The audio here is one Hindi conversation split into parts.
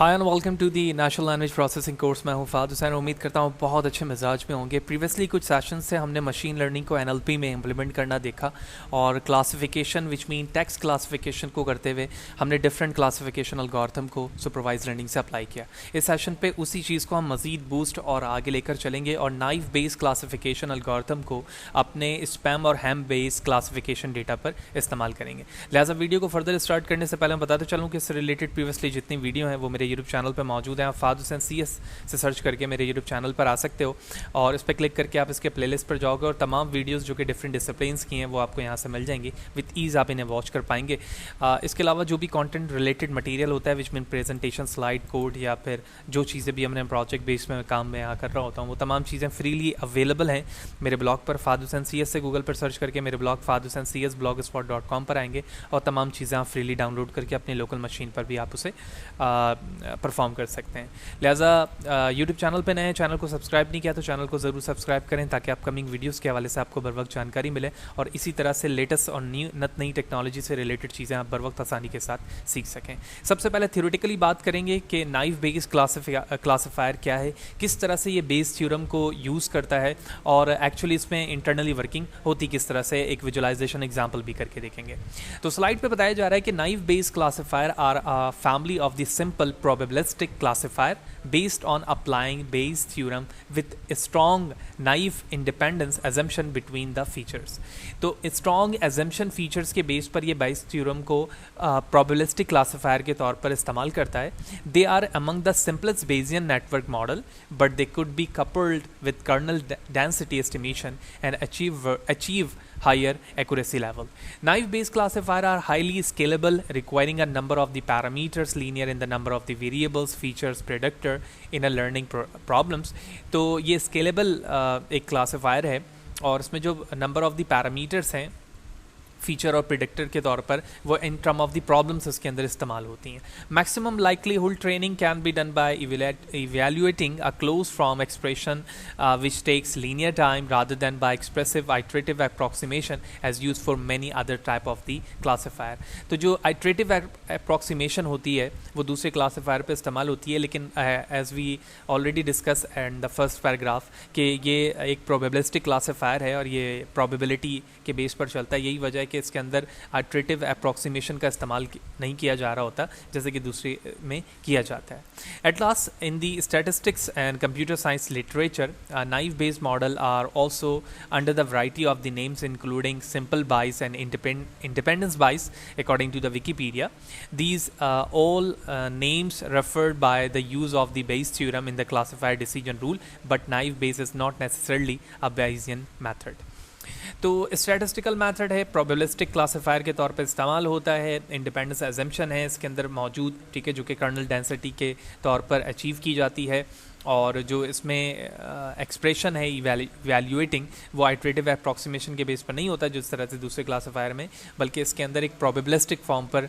Hi and welcome to the national language processing course. मैं हूं फाद हुसैन। उम्मीद करता हूं बहुत अच्छे मिजाज में होंगे। प्रीवियसली कुछ सेशंस से हमने मशीन लर्निंग को एनएलपी में इम्प्लीमेंट करना देखा और classification which mean text classification को करते हुए हमने डिफरेंट क्लासिफिकेशन एल्गोरिथम को सुपरवाइज लर्निंग से अप्लाई किया। इस सेशन पे उसी चीज़ को हम मज़ीद बूस्ट और आगे लेकर चलेंगे और नाइफ बेस्ड क्लासिफिकेशन एल्गोरिथम को अपने स्पैम और हैम बेस्ड क्लासिफिकेशन डेटा पर इस्तेमाल करेंगे। लिहाजा वीडियो को फर्दर स्टार्ट करने से पहले मैं बताते चलूँ कि इससे रिलेटेड प्रीवियसली जितनी वीडियो हैं वो मेरे यूट्यूब चैनल पर मौजूद हैं। आप फाद हुसैन CS से सर्च करके मेरे यूट्यूब चैनल पर आ सकते हो और इस पर क्लिक करके आप इसके प्लेलिस्ट पर जाओगे और तमाम वीडियोस जो कि डिफरेंट डिसिप्लिन्स की हैं वो आपको यहाँ से मिल जाएंगी। विद ईज़ आप इन्हें वॉच कर पाएंगे। इसके अलावा जो भी कंटेंट रिलेटेड मटेरियल होता है which mean presentation, slide, code या फिर जो चीज़ें भी हमने प्रोजेक्ट बेस में काम में यहाँ कर रहा होता हूँ वो तमाम चीज़ें फ्रीली अवेलेबल हैं मेरे ब्लॉग पर। फाद हुसैन CS से गूगल पर सर्च करके मेरे blog Fahd Hussain CS blogspot.com पर आएंगे और तमाम चीज़ें आप फ्रीली डाउनलोड करके अपनी लोकल मशीन पर भी आप उसे परफॉर्म कर सकते हैं। लिहाजा यूट्यूब चैनल पे नए हैं, चैनल को सब्सक्राइब नहीं किया तो चैनल को ज़रूर सब्सक्राइब करें ताकि अपकमिंग वीडियोस के हवाले से आपको बर वक्त जानकारी मिले और इसी तरह से लेटेस्ट और नई टेक्नोलॉजी से रिलेटेड चीज़ें आप बर वक्त आसानी के साथ सीख सकें। सबसे पहले थ्योरेटिकली बात करेंगे कि नाइफ बेस्ड क्लासिफायर क्या है, किस तरह से ये बेस थ्योरम को यूज़ करता है और एक्चुअली इसमें इंटरनली वर्किंग होती किस तरह से, एक विजुअलाइजेशन एग्जाम्पल भी करके देखेंगे। तो स्लाइड पर बताया जा रहा है कि naive Bayes classifier are a family of the simple probabilistic classifier based on applying Bayes theorem with a strong naive independence assumption between the features। तो strong assumption features के बेस पर ये Bayes theorem को probabilistic classifier के तौर पर इस्तेमाल करता है। They are among the simplest Bayesian network model but they could be coupled with kernel density estimation and achieve higher accuracy level. Naive based classifier are highly scalable, requiring a number of the parameters linear in the number of the variables, features, predictor in a learning problems। तो ये scalable एक classifier है और इसमें जो number of the parameters हैं फीचर और प्रिडिक्टर के तौर पर वो in term of the problems इसके अंदर इस्तेमाल होती हैं। Maximum likelihood training can be done by evaluating a close form expression which takes linear time rather than by expressive iterative approximation as use for many other type of the classifier. तो जो आइट्रेटिव अप्रॉक्सीमेशन होती है वो दूसरे क्लासीफायर पर इस्तेमाल होती है, लेकिन as we already discuss and the first paragraph कि ये एक प्रोबेबिलिस्टिक क्लासीफायर है और ये प्रोबेबिलिटी के बेस पर चलता है। यही वजह है कि इसके अंदर आइट्रेटिव अप्रॉक्सीमेशन का इस्तेमाल नहीं किया जा रहा होता जैसे कि दूसरे में किया जाता है। At last in the statistics and computer science literature naive Bayes model are also under the variety of the names including simple Bayes and independence Bayes according to the Wikipedia. These all names referred by the use of the Bayes theorem in the classifier decision rule, but naive Bayes is not necessarily a Bayesian method। तो स्टैटिस्टिकल मेथड है, प्रोबेबिलिस्टिक क्लासिफायर के तौर पर इस्तेमाल होता है, इंडिपेंडेंस एजम्पशन है इसके अंदर मौजूद, ठीक है, जो कि कर्नल डेंसिटी के तौर पर अचीव की जाती है और जो इसमें एक्सप्रेशन है इवैल्यूएटिंग वो आइट्रेटिव अप्रॉक्सीमेशन के बेस पर नहीं होता जिस तरह से दूसरे क्लासिफायर में, बल्कि इसके अंदर एक प्रोबेबिलिस्टिक फॉर्म पर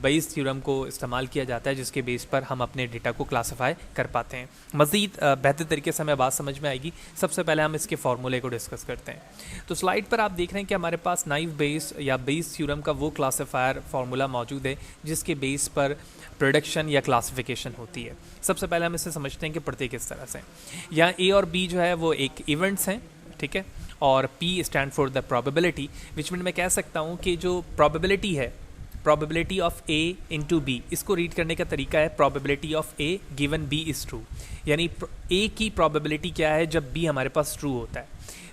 बेस थ्योरम को इस्तेमाल किया जाता है जिसके बेस पर हम अपने डेटा को क्लासिफाई कर पाते हैं। मज़ीद बेहतर तरीके से हमें बात समझ में आएगी। सबसे पहले हम इसके फार्मूले को डिस्कस करते हैं। तो स्लाइड पर आप देख रहे हैं कि हमारे पास नाइफ बेस या बेस थ्योरम का वो क्लासिफायर फार्मूला मौजूद है जिसके बेस पर प्रोडक्शन या क्लासिफिकेशन होती है। सबसे पहले हम इसे समझते हैं कि पढ़ते किस तरह से। यहाँ A और B जो है वो एक इवेंट्स हैं, ठीक है, और P stand for the probability, which mean मैं कह सकता हूँ कि जो प्रोबेबिलिटी है, probability of A into B, इसको रीड करने का तरीका है probability of A given B is true. यानी A की प्रोबेबिलिटी क्या है जब B हमारे पास ट्रू होता है,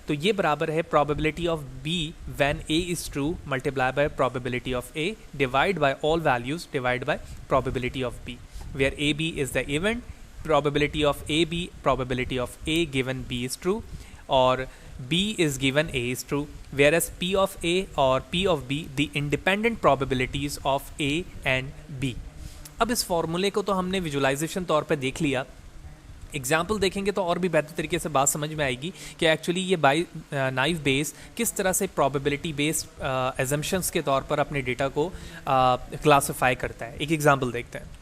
तो ये बराबर है probability of B when A is true multiply by probability of A divide by all values divide by probability of B, where AB is the event, probability of AB, probability of A given B is true, or B is given A is true, whereas P of A or P of B the independent probabilities of A and B। अब इस फॉर्मूले को तो हमने विजुअलाइजेशन तौर पे देख लिया, एग्जाम्पल देखेंगे तो और भी बेहतर तरीके से बात समझ में आएगी कि एक्चुअली ये नाइफ बेस किस तरह से प्रोबेबिलिटी बेस्ड एजम्पशंस के तौर पर अपने डेटा को क्लासिफाई करता है। एक एग्जाम्पल देखते हैं।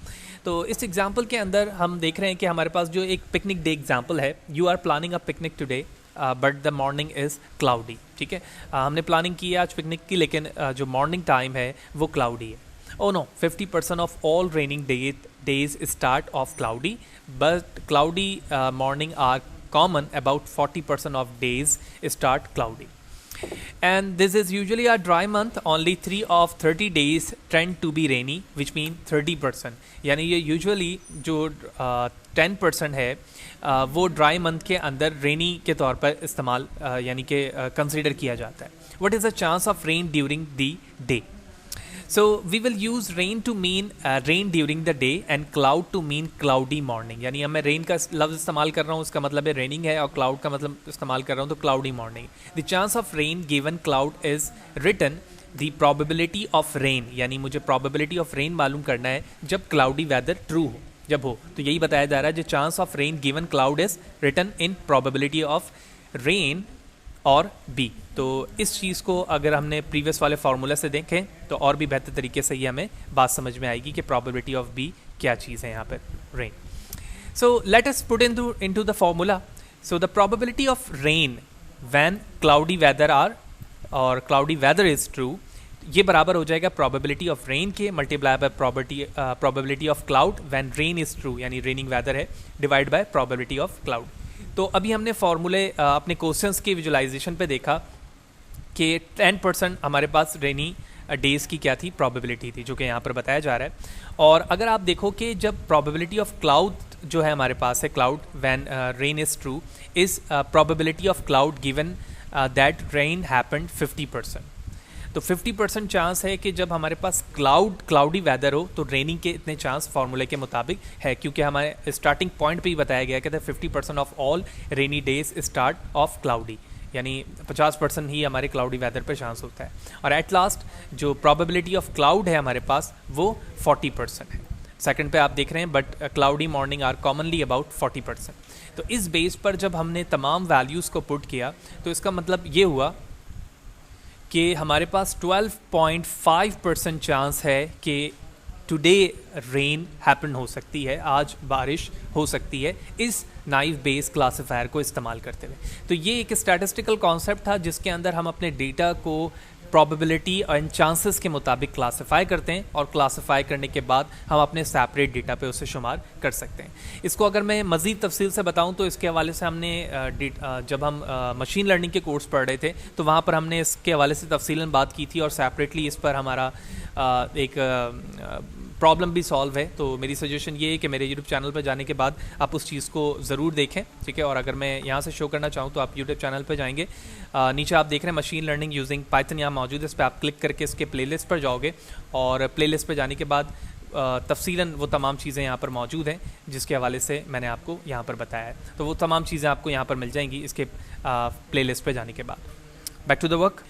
तो इस एग्जाम्पल के अंदर हम देख रहे हैं कि हमारे पास जो एक पिकनिक डे एग्जाम्पल है, you are planning a picnic today but the morning is cloudy, ठीक है, हमने प्लानिंग की है आज पिकनिक की लेकिन जो मॉर्निंग टाइम है वो क्लाउडी है। Oh no, 50% of all raining days start off cloudy, but cloudy morning are common. About 40% of days start cloudy. And this is usually a dry month. Only 3 of 30 days tend to be rainy, which mean 30%. यानी ये usually जो 10% है वो ड्राई मंथ के अंदर रेनी के तौर पर इस्तेमाल यानी कि कंसिडर किया जाता है. What is the chance of rain during the day? So we will use rain to mean rain during the day and cloud to mean cloudy morning. यानी मैं rain का लफ्ज़ इस्तेमाल कर रहा हूँ, उसका मतलब है raining है, और cloud का मतलब इस्तेमाल कर रहा हूँ तो cloudy morning. The chance of rain given cloud is written the probability of rain. यानी मुझे probability of rain मालूम करना है जब cloudy weather true हो, जब हो. तो यही बताया जा रहा है, जो chance of rain given cloud is written in probability of rain और बी. तो इस चीज़ को अगर हमने प्रीवियस वाले फार्मूला से देखें तो और भी बेहतर तरीके से ये हमें बात समझ में आएगी कि प्रोबेबिलिटी ऑफ बी क्या चीज़ है यहाँ पर, rain. So let us put into the formula. So the probability of rain when cloudy weather are or cloudy weather is true, ये बराबर हो जाएगा प्रोबेबिलिटी ऑफ रेन के multiply by probability of cloud when rain is true, यानी रेनिंग वेदर है, divide by probability of cloud. तो अभी हमने फॉर्मूले अपने क्वेश्चंस के विजुलाइजेशन पे देखा कि 10% हमारे पास रेनी डेज़ की क्या थी, प्रोबेबिलिटी थी, जो कि यहाँ पर बताया जा रहा है. और अगर आप देखो कि जब प्रोबेबिलिटी ऑफ क्लाउड जो है हमारे पास है, cloud when rain is true is probability of cloud given that rain happened 50%. तो 50% चांस है कि जब हमारे पास क्लाउडी वेदर हो तो रेनिंग के इतने चांस फार्मूले के मुताबिक है, क्योंकि हमारे स्टार्टिंग पॉइंट पे ही बताया गया कि 50% of all rainy days start of cloudy, यानी 50% ही हमारे क्लाउडी वेदर पे चांस होता है. और एट लास्ट जो प्रोबेबिलिटी ऑफ क्लाउड है हमारे पास वो 40% है. सेकंड पे आप देख रहे हैं, but cloudy morning are commonly about 40%. तो इस बेस पर जब हमने तमाम वैल्यूज़ को पुट किया तो इसका मतलब ये हुआ कि हमारे पास 12.5% चांस है कि टुडे रेन हैपन हो सकती है, आज बारिश हो सकती है, इस नाइव बेस क्लासिफायर को इस्तेमाल करते हुए. तो ये एक स्टैटिस्टिकल कॉन्सेप्ट था जिसके अंदर हम अपने डेटा को प्रोबेबिलिटी एंड चांसेस के मुताबिक क्लासिफाई करते हैं, और क्लासिफाई करने के बाद हम अपने सेपरेट डेटा पे उसे शुमार कर सकते हैं. इसको अगर मैं मज़ीद तफसील से बताऊं तो इसके हवाले से हमने जब हम मशीन लर्निंग के कोर्स पढ़ रहे थे तो वहाँ पर हमने इसके हवाले से तफसीलन बात की थी, और सेपरेटली इस पर हमारा एक प्रॉब्लम भी सॉल्व है. तो मेरी सजेशन ये है कि मेरे यूट्यूब चैनल पर जाने के बाद आप उस चीज़ को ज़रूर देखें, ठीक है. और अगर मैं यहाँ से शो करना चाहूँ तो आप यूट्यूब चैनल पर जाएंगे, नीचे आप देख रहे हैं मशीन लर्निंग यूजिंग पाइथन यहाँ मौजूद है, इस पर आप क्लिक करके इसके प्लेलिस्ट पर जाओगे, और प्लेलिस्ट पर जाने के बाद तफसीलन वो तमाम चीज़ें यहाँ पर मौजूद हैं जिसके हवाले से मैंने आपको यहाँ पर बताया है. तो वो तमाम चीज़ें आपको यहाँ पर मिल जाएंगी इसके प्लेलिस्ट पर जाने के बाद. Back to the work.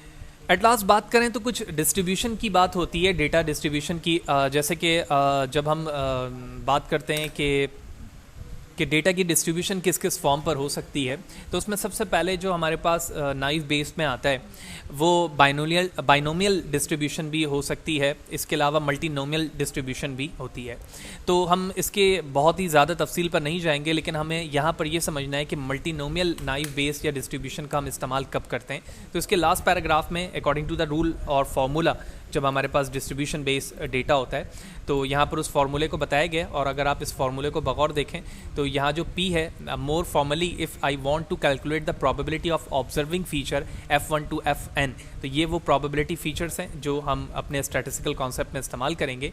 At last बात करें तो कुछ डिस्ट्रीब्यूशन की बात होती है, डेटा डिस्ट्रीब्यूशन की. जैसे कि जब हम बात करते हैं कि डेटा की डिस्ट्रीब्यूशन किस किस फॉर्म पर हो सकती है, तो उसमें सबसे पहले जो हमारे पास नाइव बेस में आता है वो बाइनोमियल डिस्ट्रीब्यूशन भी हो सकती है. इसके अलावा मल्टीनोमियल डिस्ट्रीब्यूशन भी होती है. तो हम इसके बहुत ही ज़्यादा तफसील पर नहीं जाएंगे, लेकिन हमें यहाँ पर ये समझना है कि मल्टीनोमियल नाइव बेस या डिस्ट्रीब्यूशन का हम इस्तेमाल कब करते हैं. तो इसके लास्ट पैराग्राफ में अकॉर्डिंग टू द रूल और फार्मूला जब हमारे पास डिस्ट्रीब्यूशन बेस डेटा होता है तो यहाँ पर उस फार्मूले को बताया गया. और अगर आप इस फार्मूले को बगौर देखें तो यहाँ जो P है, more formally if I want to calculate the probability of observing feature F1 to Fn, तो ये वो प्रोबेबिलिटी फीचर्स हैं जो हम अपने स्टैटिस्टिकल कॉन्सेप्ट में इस्तेमाल करेंगे.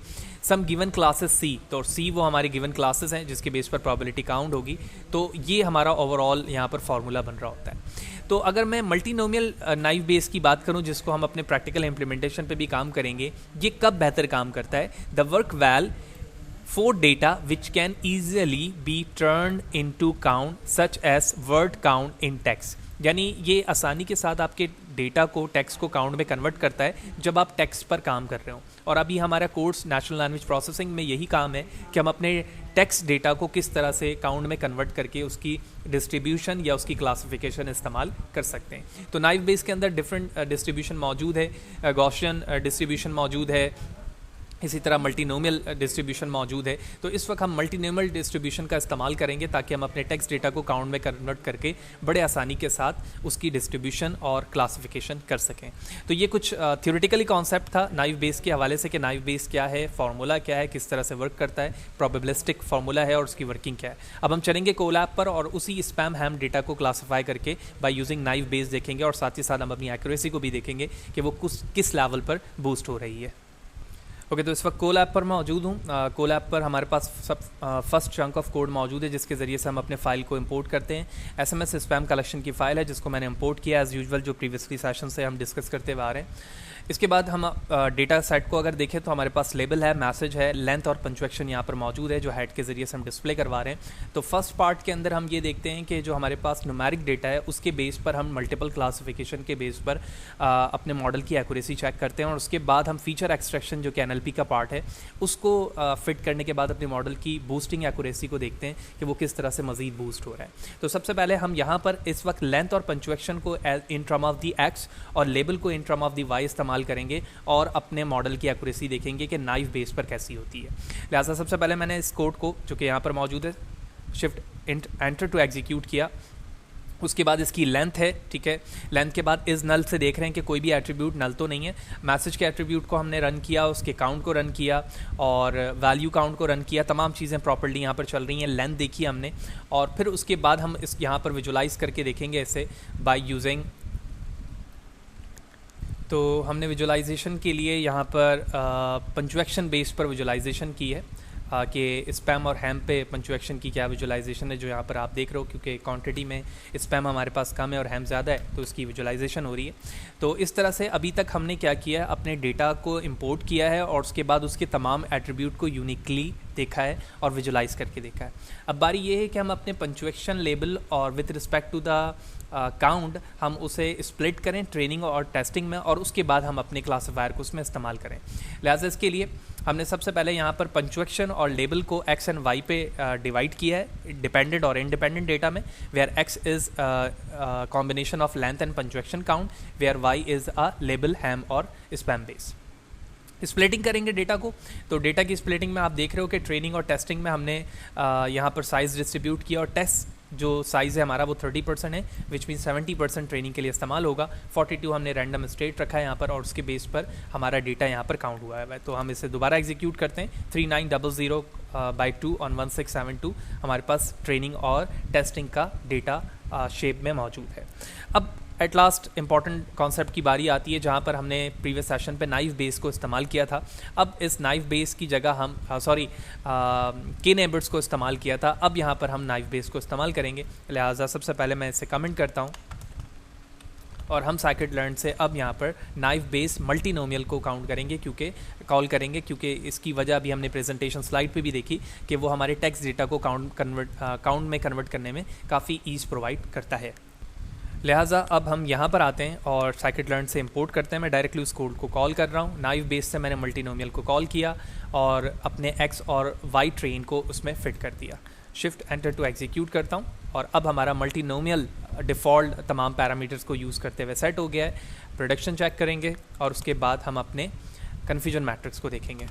सम गिवन क्लासेस C, तो C वो हमारी गिवन क्लासेस हैं जिसके बेस पर प्रोबेबिलिटी काउंट होगी. तो ये हमारा ओवरऑल यहाँ पर फार्मूला बन रहा होता है. तो अगर मैं मल्टीनोमियल नाइव बेस की बात करूं जिसको हम अपने प्रैक्टिकल इम्प्लीमेंटेशन पे भी काम करेंगे, ये कब बेहतर काम करता है? The work well for data which can easily be turn into count such as word count in text. यानी ये आसानी के साथ आपके डेटा को टेक्स्ट को काउंट में कन्वर्ट करता है जब आप टेक्स्ट पर काम कर रहे हो. और अभी हमारा कोर्स नेचुरल लैंग्वेज प्रोसेसिंग में यही काम है कि हम अपने टेक्स्ट डेटा को किस तरह से काउंट में कन्वर्ट करके उसकी डिस्ट्रीब्यूशन या उसकी क्लासिफिकेशन इस्तेमाल कर सकते हैं. तो नाइव बेस के अंदर डिफरेंट डिस्ट्रीब्यूशन मौजूद है. गॉसियन डिस्ट्रीब्यूशन मौजूद है, इसी तरह मल्टीनोमियल डिस्ट्रीब्यूशन मौजूद है। तो इस वक्त हम मल्टीनोमियल डिस्ट्रीब्यूशन का इस्तेमाल करेंगे ताकि हम अपने टेक्स्ट डेटा को काउंट में कन्वर्ट करके बड़े आसानी के साथ उसकी डिस्ट्रीब्यूशन और क्लासिफिकेशन कर सकें। तो ये कुछ थ्योरेटिकली कॉन्सेप्ट था नाइव बेस के हवाले से कि नाइव बेस क्या है, फार्मूला क्या है, किस तरह से वर्क करता है, प्रोबेबिलिस्टिक फार्मूला है और उसकी वर्किंग क्या है। अब हम चलेंगे कोलैब पर और उसी स्पैम हैम डेटा को क्लासीफाई करके बाय यूजिंग नाइव बेस देखेंगे और साथ ही साथ हम अपनी एक्यूरेसी को भी देखेंगे कि वो किस लेवल पर बूस्ट हो रही है। ओके, तो इस वक्त कोलैब पर मौजूद हूँ। कोलैब पर हमारे पास सब फर्स्ट चंक ऑफ कोड मौजूद है जिसके ज़रिए से हम अपने फाइल को इंपोर्ट करते हैं। SMS स्पैम कलेक्शन की फ़ाइल है जिसको मैंने इंपोर्ट किया एज़ यूजुअल, जो प्रीवियसली सेशन से हम डिस्कस करते हुए आ रहे हैं। इसके बाद हम डेटा सेट को अगर देखें तो हमारे पास लेबल है, मैसेज है, लेंथ और पंक्चुएशन यहाँ पर मौजूद है जो हेड के ज़रिए से हम डिस्प्ले करवा रहे हैं। तो फर्स्ट पार्ट के अंदर हम ये देखते हैं कि जो हमारे पास न्यूमेरिक डेटा है उसके बेस पर हम मल्टीपल क्लासिफिकेशन के बेस पर अपने मॉडल की एक्यूरेसी चेक करते हैं और उसके बाद हम फीचर एक्सट्रैक्शन जो कि NLP का पार्ट है उसको फिट करने के बाद अपने मॉडल की बूस्टिंग एक्यूरेसी को देखते हैं कि वो किस तरह से मज़ीद बूस्ट हो रहा है। तो सबसे पहले हम यहाँ पर इस वक्त लेंथ और पंक्चुएशन को in term of the X और लेबल को in term of the Y इस्तेमाल करेंगे और अपने मॉडल की एक्यूरेसी देखेंगे कि नाइव बेस पर कैसी होती है। लिहाजा सबसे पहले मैंने इस कोड को जो कि यहाँ पर मौजूद है शिफ्ट एंटर टू एग्जीक्यूट किया। उसके बाद इसकी लेंथ है, ठीक है। लेंथ के बाद इस नल से देख रहे हैं कि कोई भी एट्रीब्यूट नल तो नहीं है। मैसेज के एट्रीब्यूट को हमने रन किया, उसके काउंट को रन किया और वैल्यू काउंट को रन किया। तमाम चीज़ें प्रॉपर्ली यहाँ पर चल रही हैं। लेंथ देखी हमने और फिर उसके बाद हम इस यहाँ पर विजुलाइज करके देखेंगे इसे बाय यूजिंग। तो हमने विजुलाइजेशन के लिए यहाँ पर पंक्चुएशन बेस पर विजुलाइजेशन की है कि स्पैम और हैम पे पंक्चुएशन की क्या विजुलाइजेशन है जो यहाँ पर आप देख रहे हो, क्योंकि क्वांटिटी में स्पैम हमारे पास कम है और हैम ज़्यादा है तो इसकी विजुलाइजेशन हो रही है। तो इस तरह से अभी तक हमने क्या किया है, अपने डेटा को इंपोर्ट किया है और उसके बाद उसके तमाम एट्रीब्यूट को यूनिकली देखा है और विजुलाइज करके देखा है। अब बारी ये है कि हम अपने पंक्चुएशन लेबल और with respect to the count हम उसे स्प्लिट करें ट्रेनिंग और टेस्टिंग में और उसके बाद हम अपने क्लासीफायर को उसमें इस्तेमाल करें। लिहाजा इसके लिए हमने सबसे पहले यहाँ पर पंक्चुएशन और लेबल को एक्स एंड वाई पे डिवाइड किया है डिपेंडेंट और इंडिपेंडेंट डेटा में, where X is combination of length and punctuation count, where Y is a label ham और स्पैम बेस। स्प्लिटिंग करेंगे डेटा को, तो डेटा की स्प्लिटिंग में आप देख रहे हो कि ट्रेनिंग और टेस्टिंग में हमने यहाँ पर साइज़ डिस्ट्रीब्यूट किया और टेस्ट जो साइज़ है हमारा वो 30% है, विच मीन 70% ट्रेनिंग के लिए इस्तेमाल होगा। 42 हमने रैंडम स्टेट रखा है यहाँ पर और उसके बेस पर हमारा डेटा यहाँ पर काउंट हुआ है। तो हम इसे दोबारा एग्जीक्यूट करते हैं। 3900/2 on 1672 हमारे पास ट्रेनिंग और टेस्टिंग का डेटा शेप में मौजूद है। अब एट लास्ट इंपॉर्टेंट कॉन्सेप्ट की बारी आती है जहाँ पर हमने प्रीवियस सेशन पे नाइव बेस को इस्तेमाल किया था। अब इस नाइव बेस की जगह हम K-नेबर्स को इस्तेमाल किया था। अब यहाँ पर हम नाइव बेस को इस्तेमाल करेंगे। लिहाजा सबसे पहले मैं इसे कमेंट करता हूँ और हम scikit-learn से अब यहाँ पर नाइव बेस मल्टीनोमियल को काउंट करेंगे क्योंकि इसकी वजह अभी हमने प्रेजेंटेशन स्लाइड पे भी देखी कि वो हमारे टेक्स्ट डेटा को काउंट में कन्वर्ट करने में काफ़ी ईज प्रोवाइड करता है। लिहाजा अब हम यहाँ पर आते हैं और scikit-learn से इंपोर्ट करते हैं। मैं डायरेक्टली उस कोड को कॉल कर रहा हूँ। नाइव बेस से मैंने मल्टीनोमियल को कॉल किया और अपने x और y ट्रेन को उसमें फिट कर दिया। शिफ्ट एंटर टू एग्जीक्यूट करता हूँ और अब हमारा मल्टीनोमियल डिफ़ॉल्ट तमाम पैरामीटर्स को यूज़ करते हुए सेट हो गया है। प्रोडक्शन चेक करेंगे और उसके बाद हम अपने कन्फ्यूजन मैट्रिक्स को देखेंगे।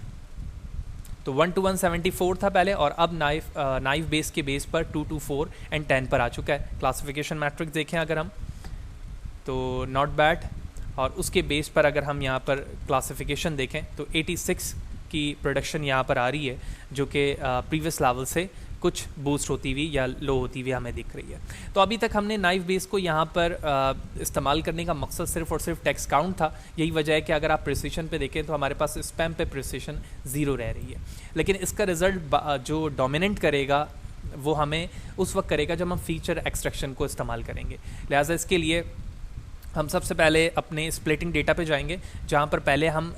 तो 1 to 174 था पहले और अब नाइव बेस के बेस पर 2 to 4 and 10 पर आ चुका है। क्लासिफिकेशन मैट्रिक्स देखें अगर हम तो नॉट बैड और उसके बेस पर अगर हम यहाँ पर क्लासिफिकेशन देखें तो 86 की प्रोडक्शन यहाँ पर आ रही है जो कि प्रीवियस लेवल से कुछ बूस्ट होती हुई या लो होती हुई हमें दिख रही है। तो अभी तक हमने नाइव बेस को यहाँ पर इस्तेमाल करने का मकसद सिर्फ और सिर्फ टेक्स्ट काउंट था। यही वजह है कि अगर आप प्रिसिशन पे देखें तो हमारे पास स्पैम पे प्रिसिशन 0 रह रही है, लेकिन इसका रिज़ल्ट जो डोमिनेंट करेगा वो हमें उस वक्त करेगा जब हम फीचर एक्सट्रैक्शन को इस्तेमाल करेंगे। लिहाजा इसके लिए हम सबसे पहले अपने स्प्लिटिंग डेटा पे जाएंगे जहाँ पर पहले हम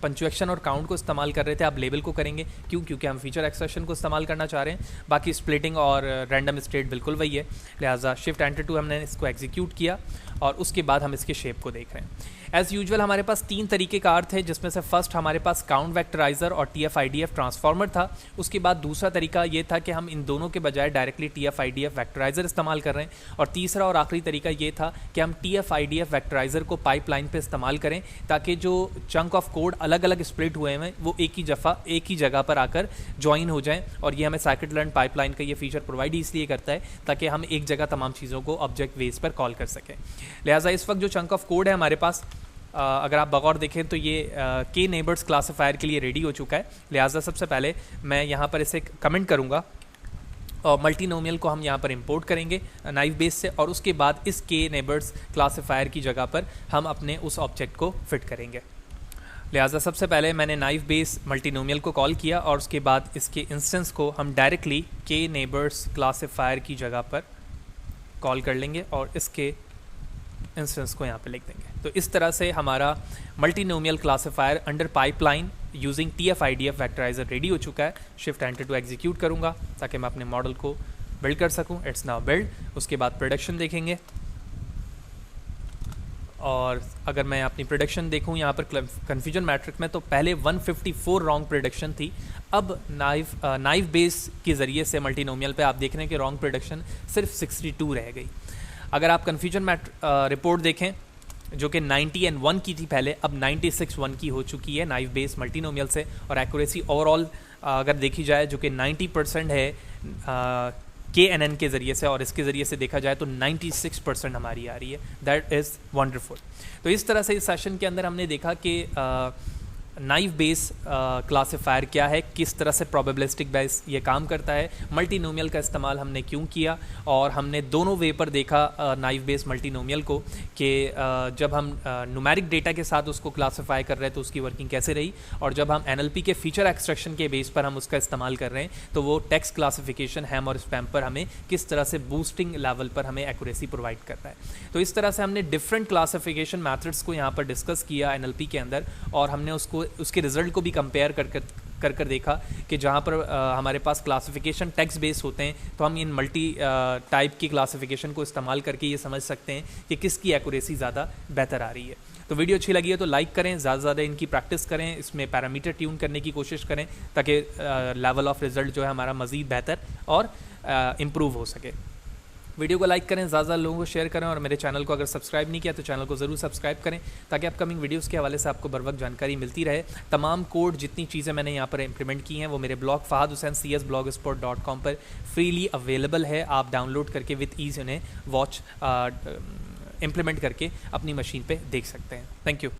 पंक्चुएशन और काउंट को इस्तेमाल कर रहे थे, अब लेबल को करेंगे। क्योंकि हम फीचर एक्सट्रैक्शन को इस्तेमाल करना चाह रहे हैं। बाकी स्प्लिटिंग और रैंडम स्टेट बिल्कुल वही है। लिहाजा शिफ्ट एंटर टू हमने इसको एग्जीक्यूट किया और उसके बाद हम इसके शेप को देख रहे हैं। एज़ यूजुअल हमारे पास 3 तरीके का अर्थ है, जिसमें से फर्स्ट हमारे पास काउंट वेक्टराइजर और TF-IDF ट्रांसफार्मर था। उसके बाद दूसरा तरीका ये था कि हम इन दोनों के बजाय डायरेक्टली TF-IDF वेक्टराइजर इस्तेमाल कर रहे हैं, और तीसरा और आखिरी तरीका ये था कि हम TF-IDF वेक्टराइजर को पाइपलाइन पे इस्तेमाल करें ताकि जो चंक ऑफ कोड अलग अलग स्प्लिट हुए हैं वो एक ही जगह पर आकर ज्वाइन हो जाएं, और ये हमें साइकिट लर्न पाइपलाइन का ये फीचर प्रोवाइड इसलिए करता है ताकि हम एक जगह तमाम चीज़ों को ऑब्जेक्ट बेस पर कॉल कर सकें। लिहाजा इस वक्त जो चंक ऑफ कोड है हमारे पास, अगर आप बगौर देखें तो ये के नेबर्स क्लासिफायर के लिए रेडी हो चुका है। लिहाजा सबसे पहले मैं यहाँ पर इसे कमेंट करूँगा और मल्टीनोमियल को हम यहाँ पर इंपोर्ट करेंगे नाइफ बेस से, और उसके बाद इस के नेबर्स क्लासिफायर की जगह पर हम अपने उस ऑब्जेक्ट को फिट करेंगे। लिहाजा सबसे पहले मैंने नाइफ बेस मल्टीनोमियल को कॉल किया और उसके बाद इसके इंस्टेंस को हम डायरेक्टली के नेबर्स क्लासिफायर की जगह पर कॉल कर लेंगे और इसके इंस्टेंस को यहाँ पे लिख देंगे। तो इस तरह से हमारा multinomial classifier under pipeline using TF-IDF vectoriser ready हो चुका है। शिफ्ट एंटर टू एग्जीक्यूट करूँगा ताकि मैं अपने मॉडल को बिल्ड कर सकूँ। It's now build. उसके बाद प्रोडक्शन देखेंगे, और अगर मैं अपनी प्रोडक्शन देखूँ यहाँ पर कन्फ्यूजन मैट्रिक में, तो पहले 154 रॉन्ग प्रोडक्शन थी। अब नाइफ बेस के ज़रिए से मल्टीनोमियल पे आप देख रहे हैं कि रॉन्ग प्रोडक्शन सिर्फ 62 रह गई। अगर आप कन्फ्यूजन रिपोर्ट देखें जो कि 90 and 1 की थी पहले, अब 96 1 की हो चुकी है नाइफ बेस मल्टीनोमियल से, और एक्यूरेसी ओवरऑल अगर देखी जाए जो कि 90% है KNN के ज़रिए से, और इसके ज़रिए से देखा जाए तो 96% हमारी आ रही है। That is wonderful. तो इस तरह से इस सेशन के अंदर हमने देखा कि नाइफ बेस क्लासिफायर क्या है, किस तरह से प्रोबेबिलिस्टिक बेस ये काम करता है, मल्टीनोमियल का इस्तेमाल हमने क्यों किया, और हमने दोनों वे पर देखा नाइफ बेस मल्टीनोमियल को कि जब हम न्यूमेरिक डेटा के साथ उसको क्लासिफाई कर रहे हैं तो उसकी वर्किंग कैसे रही, और जब हम NLP के फीचर एक्सट्रैक्शन के बेस पर हम उसका इस्तेमाल कर रहे हैं तो वो टेक्स्ट क्लासिफिकेशन हैम और स्पैम पर हमें किस तरह से बूस्टिंग लेवल पर हमें एक्यूरेसी प्रोवाइड कर रहा है। तो इस तरह से हमने डिफरेंट क्लासिफिकेशन मैथड्स को यहाँ पर डिस्कस किया NLP के अंदर, और हमने उसके रिजल्ट को भी कंपेयर कर देखा कि जहाँ पर हमारे पास क्लासिफिकेशन टेक्स्ट बेस होते हैं तो हम इन मल्टी टाइप की क्लासिफिकेशन को इस्तेमाल करके ये समझ सकते हैं कि किसकी एक्यूरेसी ज़्यादा बेहतर आ रही है। तो वीडियो अच्छी लगी है तो लाइक करें, ज़्यादा से ज़्यादा इनकी प्रैक्टिस करें, इसमें पैरामीटर ट्यून करने की कोशिश करें ताकि लेवल ऑफ रिजल्ट जो है हमारा मज़ीद बेहतर और इम्प्रूव हो सके। वीडियो को लाइक करें, ज़्यादा लोगों को शेयर करें, और मेरे चैनल को अगर सब्सक्राइब नहीं किया तो चैनल को ज़रूर सब्सक्राइब करें ताकि अपकमिंग वीडियोस के हवाले से आपको बर वक्त जानकारी मिलती रहे। तमाम कोड जितनी चीज़ें मैंने यहाँ पर इंप्लीमेंट की हैं वो मेरे ब्लॉग fahadhusain.cs.blogspot.com पर फ्रीली अवेलेबल है। आप डाउनलोड करके विद ईज़ उन्हें इंप्लीमेंट करके अपनी मशीन पर देख सकते हैं। Thank you.